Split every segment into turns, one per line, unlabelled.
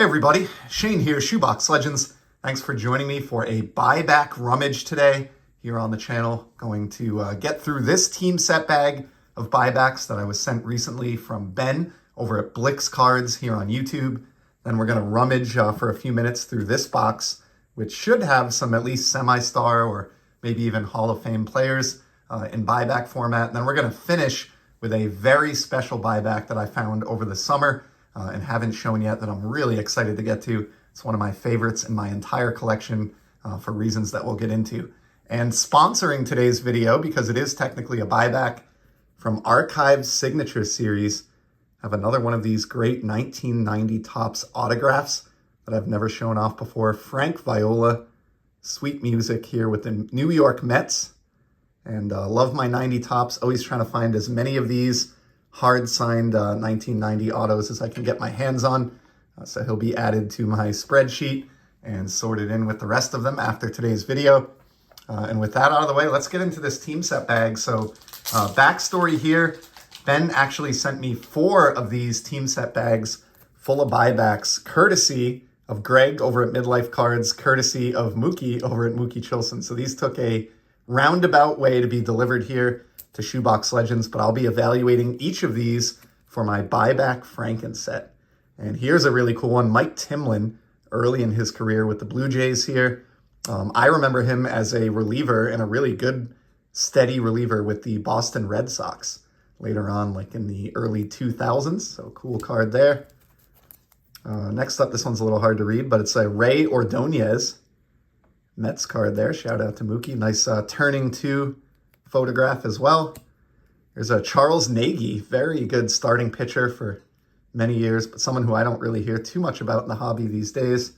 Hey everybody, Shane here, Shoebox Legends. Thanks for joining me for a buyback rummage today here on the channel. Going to get through this team set bag of buybacks that I was sent recently from Ben over at Blix Cards here on YouTube. Then we're going to rummage for a few minutes through this box, which should have some at least semi-star or maybe even Hall of Fame players in buyback format. And then we're going to finish with a very special buyback that I found over the summer and haven't shown yet that I'm really excited to get to. It's one of my favorites in my entire collection for reasons that we'll get into. And sponsoring today's video, because it is technically a buyback, from Archives Signature Series, I have another one of these great 1990 Topps autographs that I've never shown off before. Frank Viola, sweet music here with the New York Mets. And love my 90 Topps, always trying to find as many of these hard-signed 1990 autos as I can get my hands on. So he'll be added to my spreadsheet and sorted in with the rest of them after today's video. And with that out of the way, let's get into this team set bag. So backstory here, Ben actually sent me 4 of these team set bags full of buybacks, courtesy of Greg over at Midlife Cards, courtesy of Mookie over at Mookie Chilson. So these took a roundabout way to be delivered here to Shoebox Legends, but I'll be evaluating each of these for my buyback Franken set. And here's a really cool one, Mike Timlin, early in his career with the Blue Jays here. I remember him as a reliever and a really good, steady reliever with the Boston Red Sox later on, like in the early 2000s. So cool card there. Next up, this one's a little hard to read, but it's a Ray Ordonez Mets card there. Shout out to Mookie. Nice turning 2 photograph as well. There's a Charles Nagy, very good starting pitcher for many years, but someone who I don't really hear too much about in the hobby these days.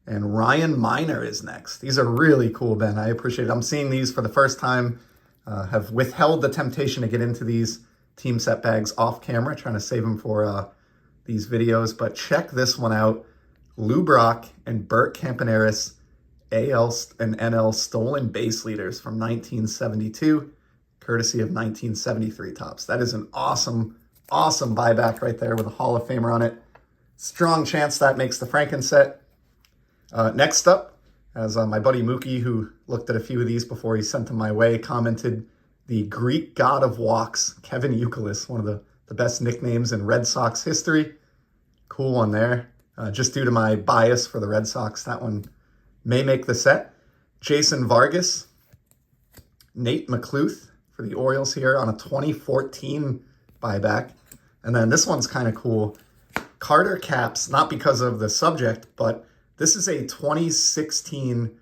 And Ryan Miner is next. These are really cool, Ben. I appreciate it. I'm seeing these for the first time. Have withheld the temptation to get into these team set bags off camera, trying to save them for these videos. But check this one out. Lou Brock and Bert Campaneris, AL and NL stolen base leaders from 1972, courtesy of 1973 Topps. That is an awesome, awesome buyback right there with a Hall of Famer on it. Strong chance that makes the Franken set. Next up, as my buddy Mookie, who looked at a few of these before he sent them my way, commented, the Greek god of walks, Kevin Youkilis, one of the best nicknames in Red Sox history. Cool one there. Just due to my bias for the Red Sox, that one may make the set. Jason Vargas, Nate McLuth for the Orioles here on a 2014 buyback. And then this one's kind of cool. Carter Caps, not because of the subject, but this is a 2016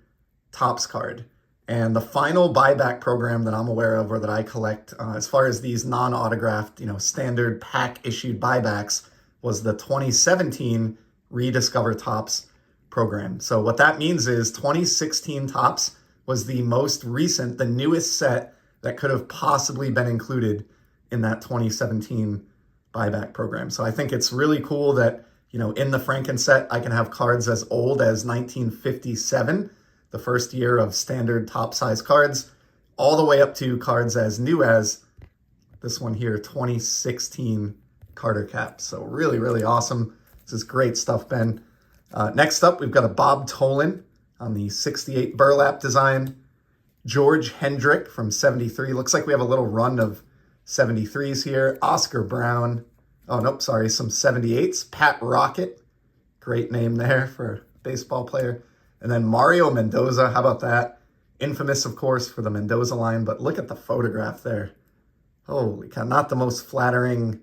Topps card. And the final buyback program that I'm aware of or that I collect, as far as these non-autographed, standard pack issued buybacks, was the 2017 Rediscover Topps program. So what that means is 2016 Topps was the most recent, the newest set that could have possibly been included in that 2017 buyback program. So I think it's really cool that, in the Franken set, I can have cards as old as 1957, the first year of standard top size cards, all the way up to cards as new as this one here, 2016 Carter Cap. So really, really awesome. This is great stuff, Ben. Next up, we've got a Bob Tolan on the 68 burlap design. George Hendrick from 73. Looks like we have a little run of 73s here. Oscar Brown. Oh, nope, sorry, some 78s. Pat Rocket. Great name there for a baseball player. And then Mario Mendoza. How about that? Infamous, of course, for the Mendoza line, but look at the photograph there. Holy cow, not the most flattering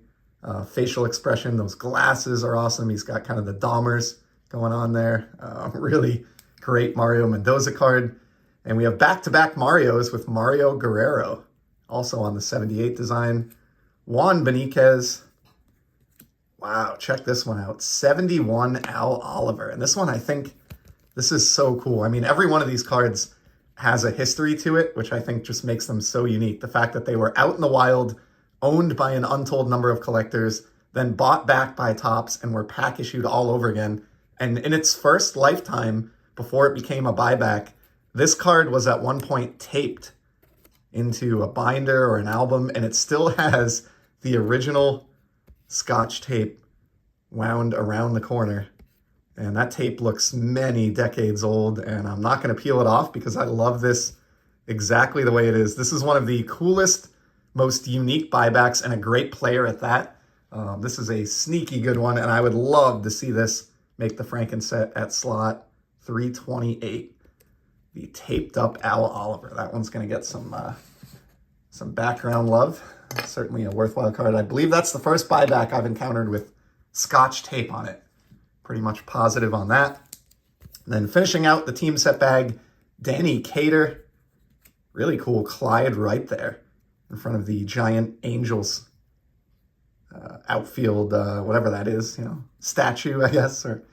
facial expression. Those glasses are awesome. He's got kind of the Dahmers going on there. Really great Mario Mendoza card. And we have back-to-back Marios with Mario Guerrero, also on the 78 design. Juan Beniquez. Wow, check this one out. 71 Al Oliver. And this one, I think, this is so cool. I mean, every one of these cards has a history to it, which I think just makes them so unique. The fact that they were out in the wild, owned by an untold number of collectors, then bought back by Topps and were pack issued all over again. And in its first lifetime, before it became a buyback, this card was at one point taped into a binder or an album, and it still has the original Scotch tape wound around the corner And that tape looks many decades old, and I'm not going to peel it off because I love this exactly the way it is. This is one of the coolest, most unique buybacks, and a great player at that. This is a sneaky good one, and I would love to see this make the Franken set at slot 328. The taped up Al Oliver. That one's going to get some background love. Certainly a worthwhile card. I believe that's the first buyback I've encountered with Scotch tape on it. Pretty much positive on that. And then finishing out the team set bag, Danny Cater. Really cool Clyde right there in front of the giant Angels outfield, whatever that is, statue, I guess, or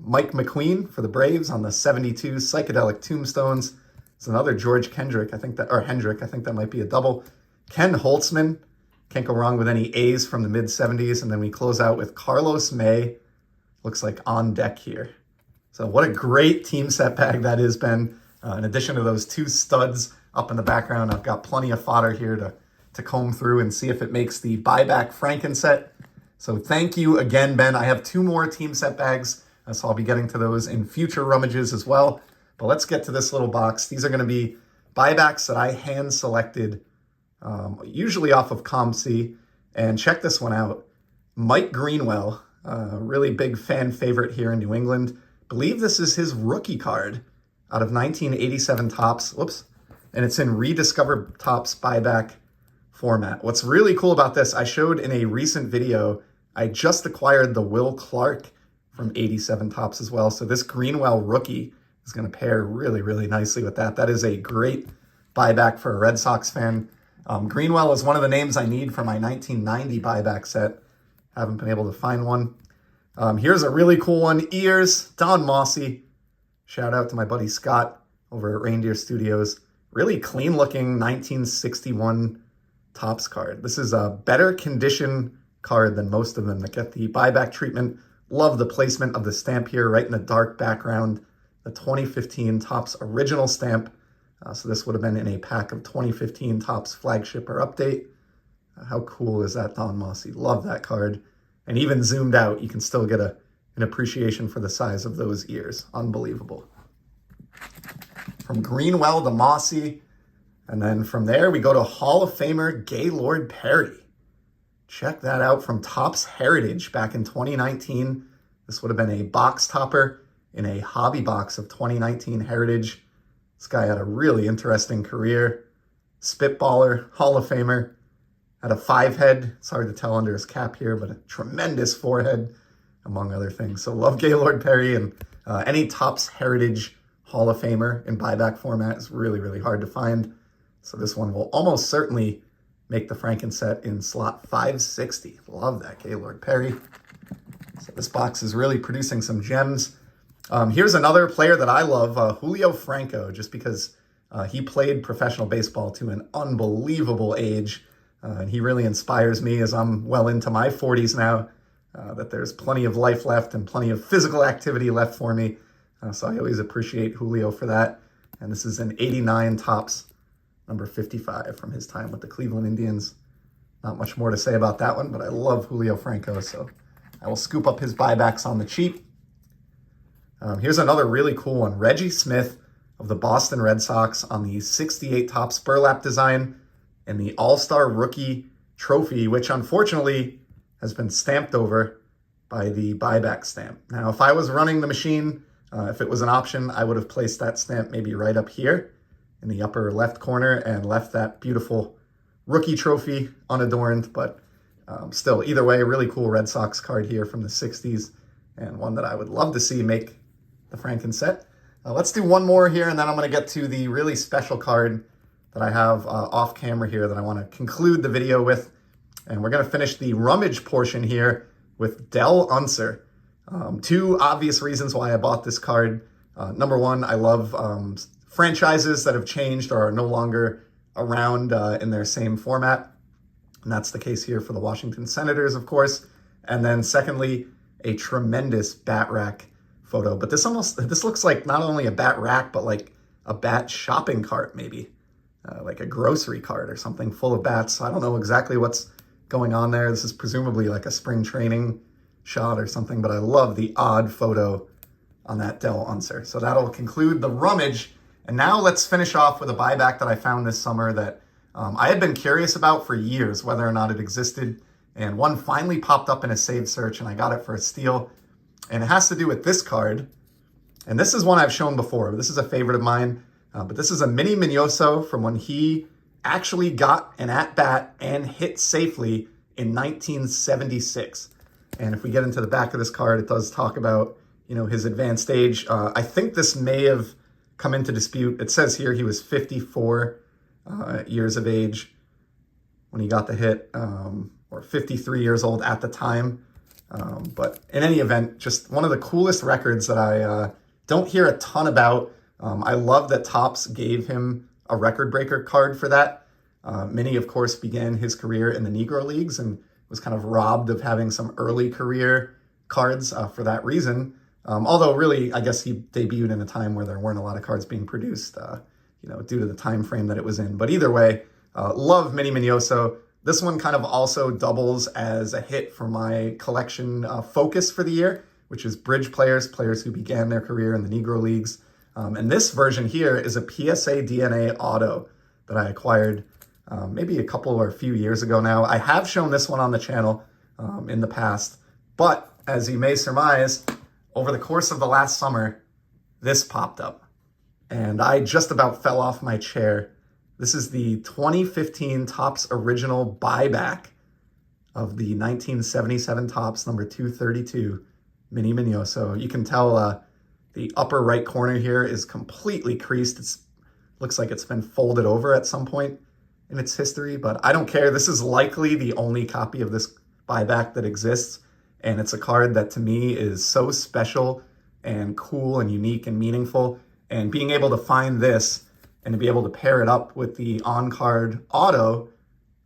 Mike McQueen for the Braves on the 72 psychedelic tombstones. It's another George Hendrick, I think that might be a double. Ken Holtzman, can't go wrong with any A's from the mid-70s. And then we close out with Carlos May, looks like on deck here. So what a great team set bag that is, Ben. In addition to those two studs up in the background, I've got plenty of fodder here to comb through and see if it makes the buyback Franken set. So thank you again, Ben. I have two more team set bags, so I'll be getting to those in future rummages as well. But let's get to this little box. These are going to be buybacks that I hand selected, usually off of ComC. And check this one out. Mike Greenwell, really big fan favorite here in New England. Believe this is his rookie card out of 1987 Topps. Whoops. And it's in Rediscover Topps buyback format. What's really cool about this, I showed in a recent video, I just acquired the Will Clark from 87 Topps as well. So this Greenwell rookie is going to pair really, really nicely with that. That is a great buyback for a Red Sox fan. Greenwell is one of the names I need for my 1990 buyback set. Haven't been able to find one. Here's a really cool one. Ears, Don Mossy. Shout out to my buddy Scott over at Reindeer Studios. Really clean looking 1961 Topps card. This is a better condition card than most of them that get the buyback treatment. Love the placement of the stamp here, right in the dark background. The 2015 Topps original stamp. So this would have been in a pack of 2015 Topps flagship or update. How cool is that, Don Mossy? Love that card. And even zoomed out, you can still get an appreciation for the size of those ears. Unbelievable. From Greenwell to Mossy. And then from there, we go to Hall of Famer Gaylord Perry. Check that out from Topps Heritage back in 2019. This would have been a box topper in a hobby box of 2019 Heritage. This guy had a really interesting career. Spitballer, Hall of Famer. Had a 5-head. It's hard to tell under his cap here, but a tremendous 4-head, among other things. So love Gaylord Perry, and any Topps Heritage Hall of Famer in buyback format is really, really hard to find. So this one will almost certainly make the Franken set in slot 560. Love that, Gaylord Perry. So this box is really producing some gems. Here's another player that I love, Julio Franco, just because he played professional baseball to an unbelievable age. And he really inspires me as I'm well into my 40s now, that there's plenty of life left and plenty of physical activity left for me. So I always appreciate Julio for that. And this is an 89 Topps, number 55 from his time with the Cleveland Indians. Not much more to say about that one, but I love Julio Franco, so I will scoop up his buybacks on the cheap. Here's another really cool one. Reggie Smith of the Boston Red Sox on the 68 Topps burlap design and the All-Star Rookie Trophy, which unfortunately has been stamped over by the buyback stamp. Now, if I was running the machine, if it was an option, I would have placed that stamp maybe right up here in the upper left corner and left that beautiful rookie trophy unadorned. But still, either way, a really cool Red Sox card here from the 60s, and one that I would love to see make the Franken set. Let's do one more here, and then I'm going to get to the really special card that I have off camera here that I want to conclude the video with. And we're going to finish the rummage portion here with Del Unser. Two obvious reasons why I bought this card. Number one, I love franchises that have changed or are no longer around in their same format. And that's the case here for the Washington Senators, of course. And then secondly, a tremendous bat rack photo. But this looks like not only a bat rack, but like a bat shopping cart, maybe. Like a grocery cart or something full of bats. I don't know exactly what's going on there. This is presumably like a spring training shot or something, but I love the odd photo on that Dell Unser. So that'll conclude the rummage. And now let's finish off with a buyback that I found this summer that I had been curious about for years, whether or not it existed. And one finally popped up in a saved search and I got it for a steal. And it has to do with this card. And this is one I've shown before. This is a favorite of mine. But this is a mini Minoso from when he actually got an at-bat and hit safely in 1976. And if we get into the back of this card, it does talk about, his advanced age. I think this may have come into dispute. It says here he was 54 years of age when he got the hit, or 53 years old at the time. But in any event, just one of the coolest records that I don't hear a ton about. I love that Topps gave him a record breaker card for that. Mini, of course, began his career in the Negro Leagues and was kind of robbed of having some early career cards for that reason. Although really, I guess he debuted in a time where there weren't a lot of cards being produced, due to the time frame that it was in. But either way, love Mini Minoso. This one kind of also doubles as a hit for my collection focus for the year, which is bridge players who began their career in the Negro Leagues. And this version here is a PSA DNA auto that I acquired maybe a few years ago now. I have shown this one on the channel in the past, but as you may surmise, over the course of the last summer, this popped up and I just about fell off my chair. This is the 2015 Topps original buyback of the 1977 Topps number 232 Mini Minoso. You can tell the upper right corner here is completely creased. It looks like it's been folded over at some point in its history, but I don't care. This is likely the only copy of this buyback that exists, and it's a card that to me is so special and cool and unique and meaningful. And being able to find this and to be able to pair it up with the on-card auto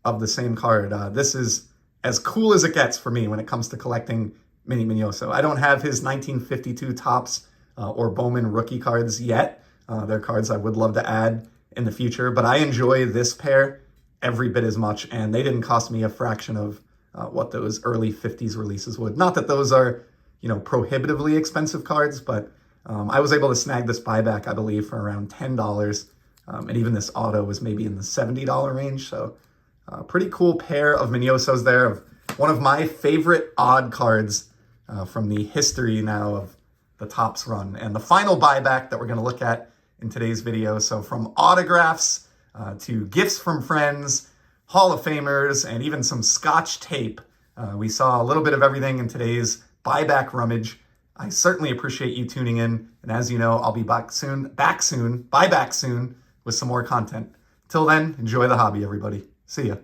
of the same card, this is as cool as it gets for me when it comes to collecting Mini Minoso. I don't have his 1952 Topps or Bowman rookie cards yet. They're cards I would love to add in the future, but I enjoy this pair every bit as much, and they didn't cost me a fraction of what those early 50s releases would. Not that those are, prohibitively expensive cards, but I was able to snag this buyback, I believe, for around $10, and even this auto was maybe in the $70 range, so pretty cool pair of Minosos there, of one of my favorite odd cards from the history now of the Topps run. And the final buyback that we're going to look at in today's video, so from autographs to gifts from friends, Hall of Famers, and even some Scotch tape. We saw a little bit of everything in today's buyback rummage. I certainly appreciate you tuning in, and as you know, I'll be back soon with some more content. Till then, enjoy the hobby, everybody. See ya.